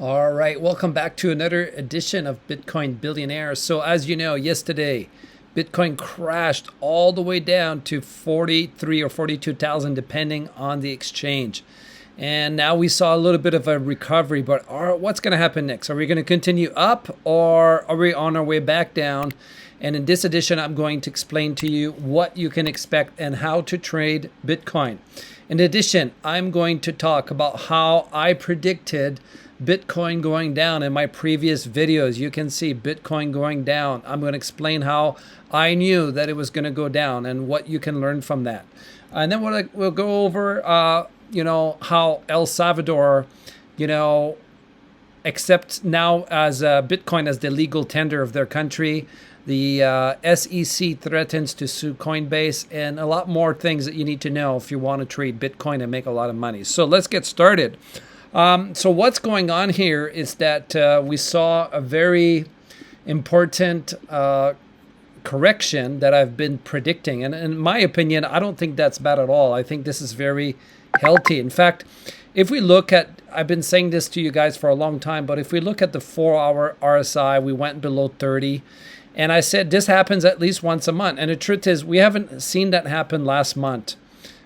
All right, welcome back to another edition of Bitcoin Billionaire. So as you know, yesterday, Bitcoin crashed all the way down to 43 or 42,000 depending on the exchange. And now we saw a little bit of a recovery, but what's going to happen next? Are we going to continue up or are we on our way back down? And in this edition, I'm going to explain to you what you can expect and how to trade Bitcoin. In addition, I'm going to talk about how I predicted Bitcoin going down in my previous videos. You can see Bitcoin going down. I'm going to explain how I knew that it was going to go down and what you can learn from that. And then we'll go over, how El Salvador, accepts now as Bitcoin as the legal tender of their country. The SEC threatens to sue Coinbase and a lot more things that you need to know if you want to trade Bitcoin and make a lot of money. So let's get started. So what's going on here is that we saw a very important correction that I've been predicting. And in my opinion, I don't think that's bad at all. I think this is very healthy. In fact, if we look at, I've been saying this to you guys for a long time, but if we look at the 4-hour RSI, we went below 30. And I said this happens at least once a month. And the truth is, we haven't seen that happen last month.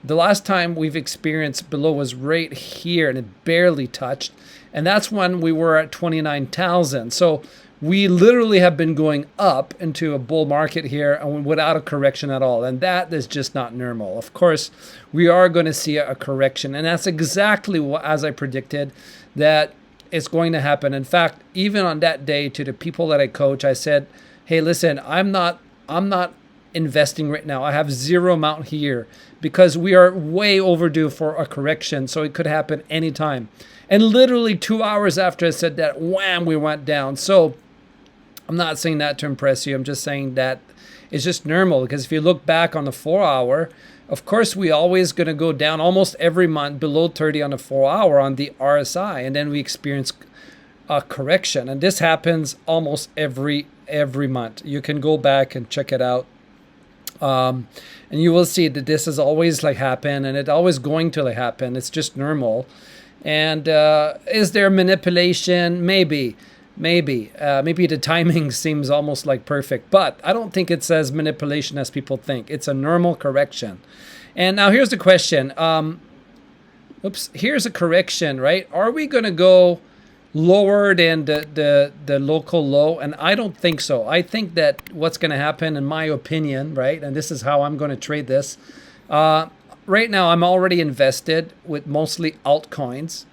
The last time we've experienced below was right here, and it barely touched. And that's when we were at 29,000. So we literally have been going up into a bull market here and without a correction at all. And that is just not normal. Of course, we are going to see a correction. And that's exactly what, as I predicted, that it's going to happen. In fact, even on that day, to the people that I coach, I said, hey, listen, I'm not investing right now. I have zero amount here because we are way overdue for a correction. So it could happen anytime. And literally 2 hours after I said that, wham, we went down. So I'm not saying that to impress you. I'm just saying that it's just normal, because if you look back on the 4-hour, of course, we always going to go down almost every month below 30 on the 4-hour on the RSI. And then we experience a correction. And this happens almost every month. You can go back and check it out. And you will see that this is always happen, and it's always going to happen. It's just normal. And is there manipulation? Maybe the timing seems almost perfect, but I don't think it's as manipulation as people think. It's a normal correction. And now here's the question. Here's a correction, right? Are we going to go lower than the local low? And I don't think so. I think that what's going to happen, in my opinion, right, and this is how I'm going to trade this, right now I'm already invested with mostly altcoins,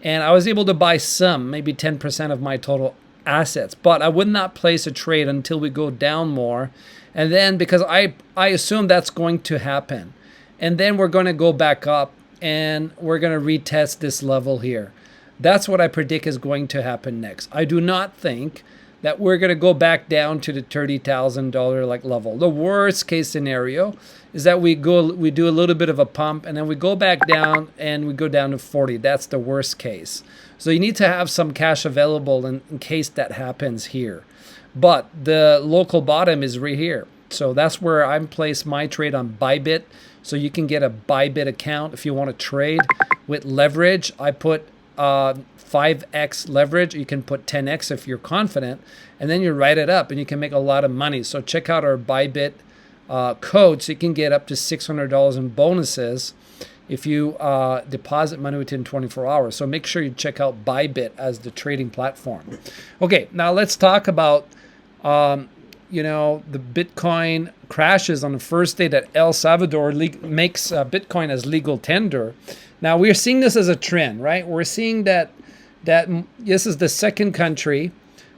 and I was able to buy some, maybe 10% of my total assets, but I would not place a trade until we go down more. And then, because I assume that's going to happen, and then we're going to go back up and we're going to retest this level here. That's what I predict is going to happen next. I do not think that we're going to go back down to the $30,000 level. The worst case scenario is that we do a little bit of a pump and then we go back down and we go down to 40. That's the worst case. So you need to have some cash available in case that happens here. But the local bottom is right here. So that's where I'm placed my trade on BYBIT. So you can get a BYBIT account if you want to trade with leverage. I put 5x leverage. You can put 10x if you're confident, and then you write it up and you can make a lot of money. So check out our BYBIT code, so you can get up to $600 in bonuses if you deposit money within 24 hours. So make sure you check out BYBIT as the trading platform. Okay, now let's talk about the Bitcoin crashes on the first day that El Salvador makes Bitcoin as legal tender. Now we're seeing this as a trend, right? We're seeing that this is the second country,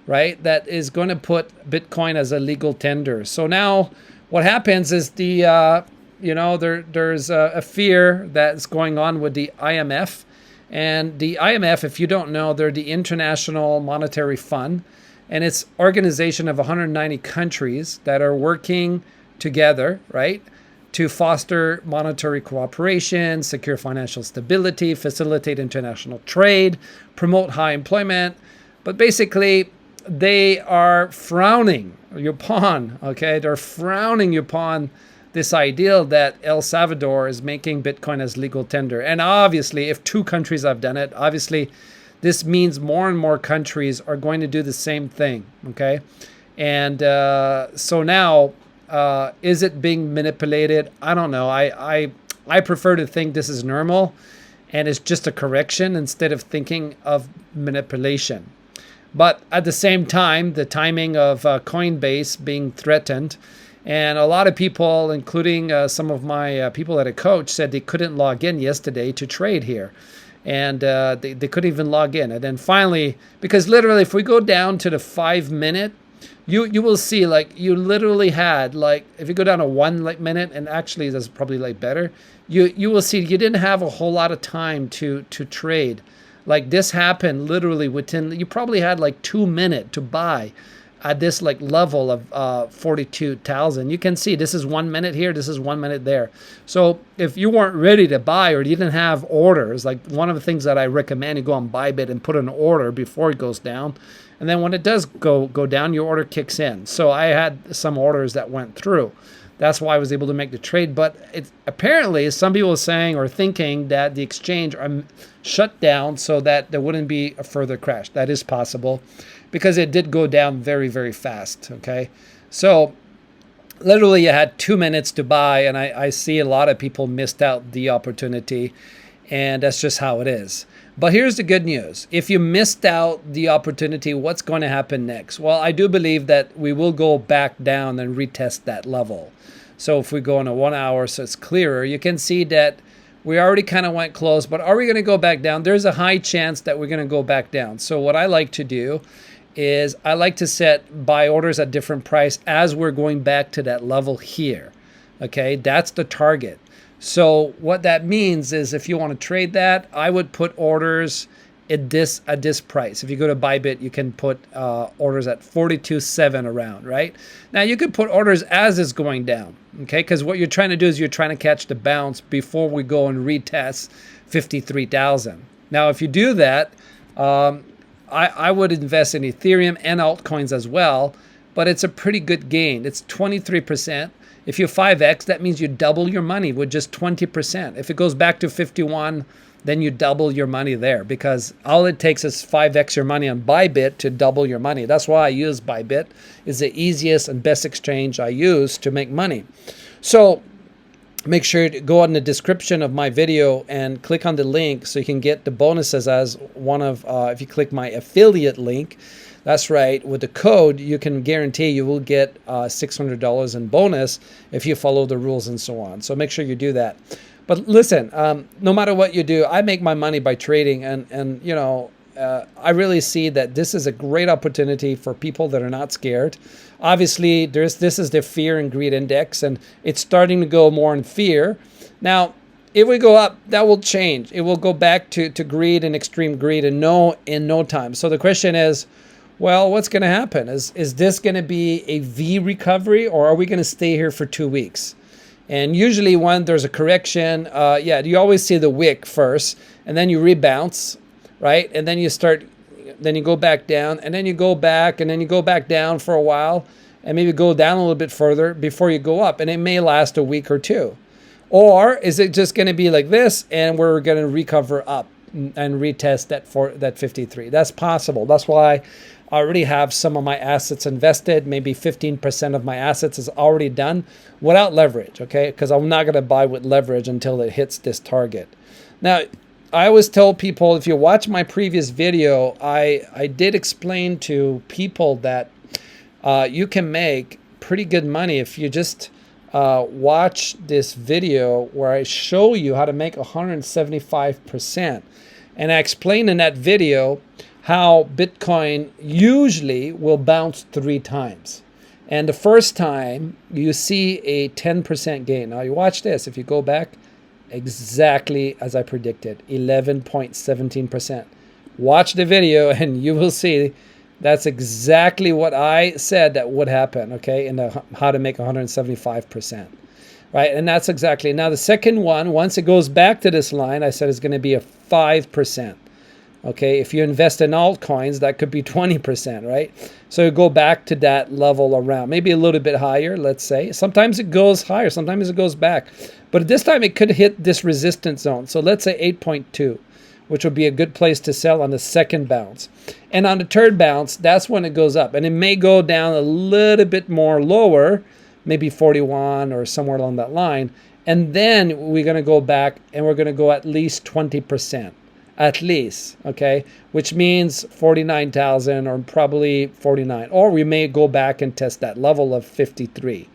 right, that is going to put Bitcoin as a legal tender. So now what happens is there's a fear that's going on with the IMF. And the IMF, if you don't know, they're the International Monetary Fund. And it's organization of 190 countries that are working together, right, to foster monetary cooperation, secure financial stability, facilitate international trade, promote high employment. But basically, they are frowning upon, they're frowning upon this ideal that El Salvador is making Bitcoin as legal tender. And obviously, if two countries have done it, obviously this means more and more countries are going to do the same thing, okay? And so now, is it being manipulated? I don't know. I prefer to think this is normal and it's just a correction instead of thinking of manipulation. But at the same time, the timing of Coinbase being threatened, and a lot of people, including some of my people that I coach, said they couldn't log in yesterday to trade here. And they couldn't even log in. And then finally, because literally if we go down to the 5 minute, you will see, like, you literally had, like, if you go down to 1 minute, and actually that's probably like better, you will see you didn't have a whole lot of time to trade. Like, this happened literally within, you probably had like 2 minutes to buy at this like level of 42,000. You can see this is 1 minute here, this is 1 minute there. So if you weren't ready to buy or you didn't have orders, like, one of the things that I recommend, you go on BYBIT and put an order before it goes down. And then when it does go down, your order kicks in. So I had some orders that went through. That's why I was able to make the trade. But apparently some people are saying or thinking that the exchange shut down so that there wouldn't be a further crash. That is possible because it did go down very, very fast. Okay. So literally you had 2 minutes to buy, and I see a lot of people missed out the opportunity, and that's just how it is. But here's the good news. If you missed out the opportunity, what's going to happen next? Well, I do believe that we will go back down and retest that level. So if we go on a 1 hour, so it's clearer, you can see that we already kind of went close, but are we going to go back down? There's a high chance that we're going to go back down. So what I like to do is I like to set buy orders at different price as we're going back to that level here. Okay, that's the target. So what that means is if you want to trade that, I would put orders at this price. If you go to BYBIT, you can put orders at 42.7 around, right? Now you could put orders as it's going down, okay? Because what you're trying to do is you're trying to catch the bounce before we go and retest 53,000. Now, if you do that, I would invest in Ethereum and altcoins as well, but it's a pretty good gain. It's 23%. If you 5x, that means you double your money with just 20%. If it goes back to 51, then you double your money there, because all it takes is 5x your money on BYBIT to double your money. That's why I use BYBIT. It's the easiest and best exchange I use to make money. So make sure to go in the description of my video and click on the link so you can get the bonuses as one of, if you click my affiliate link, that's right, with the code, you can guarantee you will get $600 in bonus if you follow the rules and so on. So make sure you do that. But listen, no matter what you do, I make my money by trading, and you know, I really see that this is a great opportunity for people that are not scared. Obviously, this is the fear and greed index, and it's starting to go more in fear. Now, if we go up, that will change. It will go back to greed and extreme greed in no time. So the question is, well, what's going to happen? Is this going to be a V recovery, or are we going to stay here for 2 weeks? And usually when there's a correction, you always see the wick first, and then you rebounce, right? And then then you go back down, and then you go back, and then you go back down for a while, and maybe go down a little bit further before you go up. And it may last a week or two. Or is it just going to be like this, and we're going to recover up and retest that 53? That's possible. That's why I already have some of my assets invested. Maybe 15% of my assets is already done without leverage, okay? Because I'm not going to buy with leverage until it hits this target. Now, I always tell people, if you watch my previous video, I did explain to people that you can make pretty good money if you just watch this video where I show you how to make 175%. And I explain in that video how Bitcoin usually will bounce 3 times. And the first time you see a 10% gain. Now you watch this. If you go back, exactly as I predicted, 11.17%. Watch the video and you will see that's exactly what I said that would happen, okay, in the how to make 175%. Right, and that's exactly. Now the second one, once it goes back to this line, I said it's going to be a 5%. Okay, if you invest in altcoins, that could be 20%, right? So go back to that level around, maybe a little bit higher, let's say. Sometimes it goes higher, sometimes it goes back. But this time it could hit this resistance zone. So let's say 8.2. which would be a good place to sell on the second bounce. And on the third bounce, that's when it goes up. And it may go down a little bit more lower, maybe 41 or somewhere along that line. And then we're going to go back and we're going to go at least 20%. At least, okay? Which means 49,000 or probably 49. Or we may go back and test that level of 53.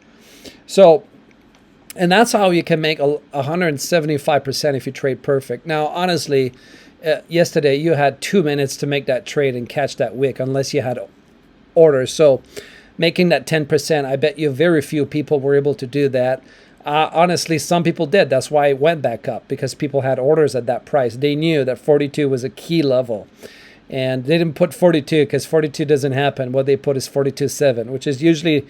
So, and that's how you can make 175% if you trade perfect. Now, honestly, yesterday you had 2 minutes to make that trade and catch that wick unless you had orders. So making that 10%, I bet you very few people were able to do that. Honestly, some people did. That's why it went back up, because people had orders at that price. They knew that 42 was a key level. And they didn't put 42 because 42 doesn't happen. What they put is 42.7, which is usually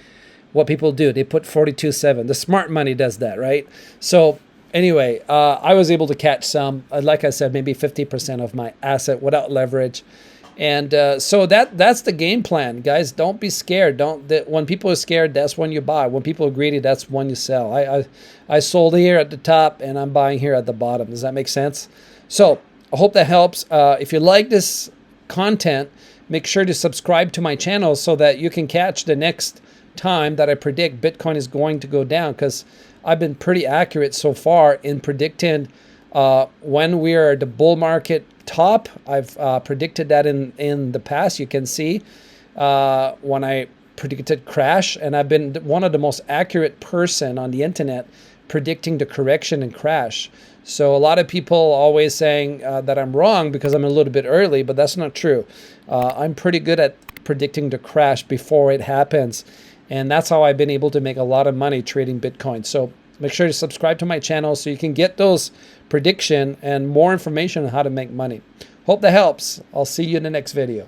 what people do. They put 42.7. The smart money does that, right? So anyway, I was able to catch some, like I said, maybe 50% of my asset without leverage. And so that's the game plan, guys. Don't be scared. When people are scared, that's when you buy. When people are greedy, that's when you sell. I sold here at the top and I'm buying here at the bottom. Does that make sense? So I hope that helps. If you like this content, make sure to subscribe to my channel so that you can catch the next time that I predict Bitcoin is going to go down, because I've been pretty accurate so far in predicting when we are at the bull market top. I've predicted that in the past. You can see when I predicted crash, and I've been one of the most accurate person on the internet predicting the correction and crash. So a lot of people always saying that I'm wrong because I'm a little bit early, but that's not true. I'm pretty good at predicting the crash before it happens, and that's how I've been able to make a lot of money trading Bitcoin. So make sure to subscribe to my channel so you can get those prediction and more information on how to make money. Hope that helps. I'll see you in the next video.